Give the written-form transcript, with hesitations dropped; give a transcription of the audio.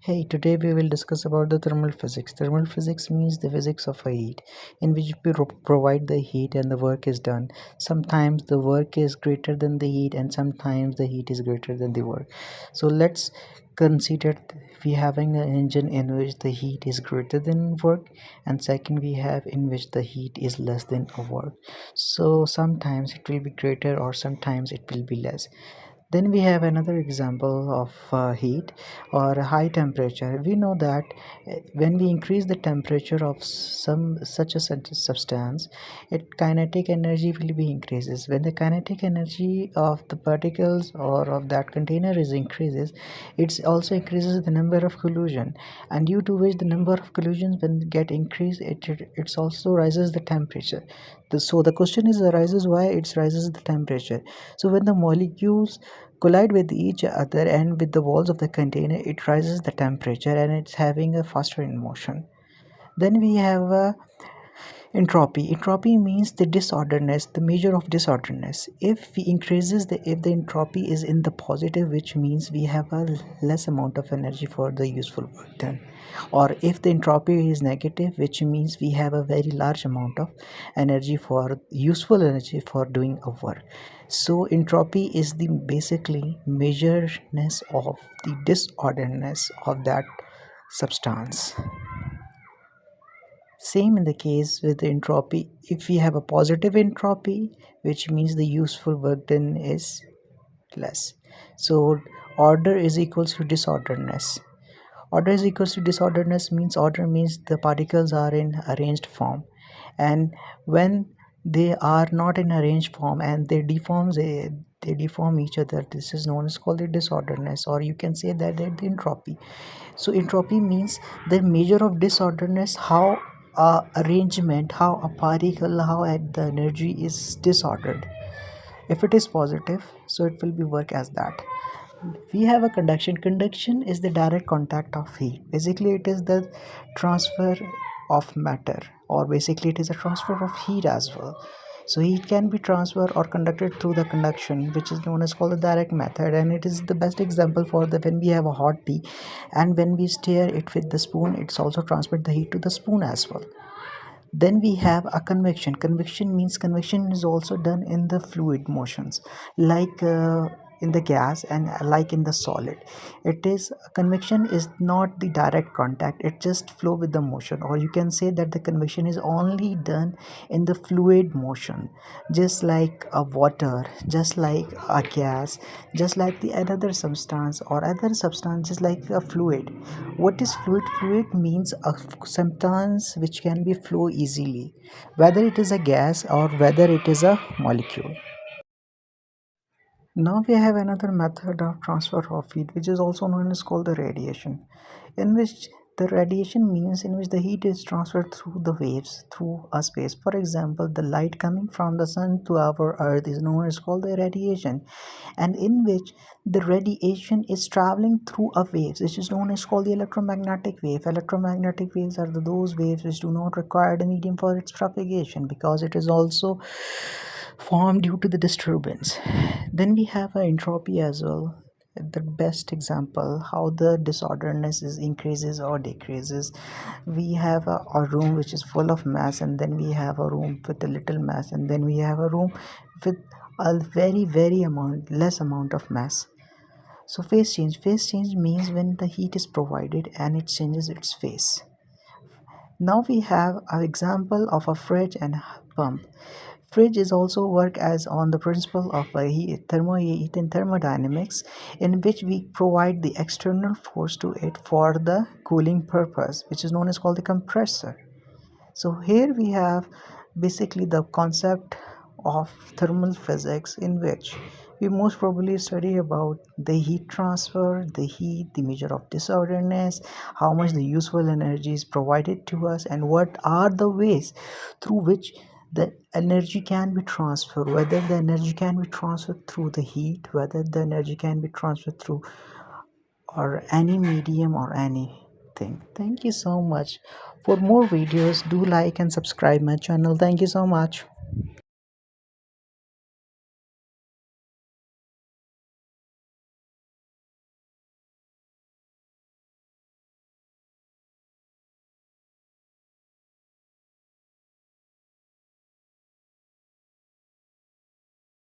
Hey, today we will discuss about the thermal physics. Thermal physics means the physics of a heat, in which we provide the heat and the work is done. Sometimes the work is greater than the heat, and sometimes the heat is greater than the work. So let's consider we having an engine in which the heat is greater than work, and second we have in which the heat is less than a work. So sometimes it will be greater or sometimes it will be less. Then we have another example of heat or a high temperature. We know that when we increase the temperature of some such a substance, it kinetic energy will be increases. When the kinetic energy of the particles or of that container is increases, it also increases the number of collision, and due to which the number of collisions when get increased, it's also rises the temperature. So the question is arises why it rises the temperature. So when the molecules collide with each other and with the walls of the container, it rises the temperature and it's having a faster in motion. Then we have entropy. Entropy means the disorderness, the measure of disorderness. If the entropy is in the positive, which means we have a less amount of energy for the useful work done, or if the entropy is negative, which means we have a very large amount of energy for useful energy for doing a work. So entropy is the basically measureness of the disorderness of that substance. Same in the case with the entropy. If we have a positive entropy, which means the useful work done is less. So order is equals to disorderness. Order is equals to disorderness means order means the particles are in arranged form, and when they are not in arranged form and they deform each other, this is known as called the disorderness, or you can say that they're the entropy. So entropy means the measure of disorderness, how a arrangement, how a particle, how the energy is disordered. If it is positive, so it will be work as that. We have a conduction is the direct contact of heat. Basically it is the transfer of matter, or basically it is a transfer of heat as well. So heat can be transferred or conducted through the conduction, which is known as called the direct method, and it is the best example for the when we have a hot tea and when we stir it with the spoon, it's also transferred the heat to the spoon as well. Then we have a convection means convection is also done in the fluid motions, like in the gas and like in the solid. It is convection is not the direct contact, it just flow with the motion, or you can say that the convection is only done in the fluid motion, just like a water, just like a gas, just like the another substance or other substances like a fluid. What is fluid? Fluid means a substance which can be flow easily, whether it is a gas or whether it is a molecule. Now we have another method of transfer of heat, which is also known as called the radiation, in which the radiation means in which the heat is transferred through the waves through a space. For example, the light coming from the sun to our earth is known as called the radiation, and in which the radiation is traveling through a waves, which is known as called the electromagnetic wave. Electromagnetic waves are those waves which do not require the medium for its propagation, because it is also formed due to the disturbance. Then we have a entropy as well, the best example how the disorderness is increases or decreases. We have a room which is full of mass, and then we have a room with a little mass, and then we have a room with a very amount less amount of mass. So phase change means when the heat is provided and it changes its phase. Now we have an example of a fridge and pump. Fridge is also work as on the principle of a heat and thermodynamics, in which we provide the external force to it for the cooling purpose, which is known as called the compressor. So here we have basically the concept of thermal physics, in which we most probably study about the heat transfer, the heat, the measure of disorderness, how much the useful energy is provided to us, and what are the ways through which the energy can be transferred, whether the energy can be transferred through the heat, whether the energy can be transferred through or any medium or anything. Thank you so much. For more videos, do like and subscribe my channel. Thank you so much.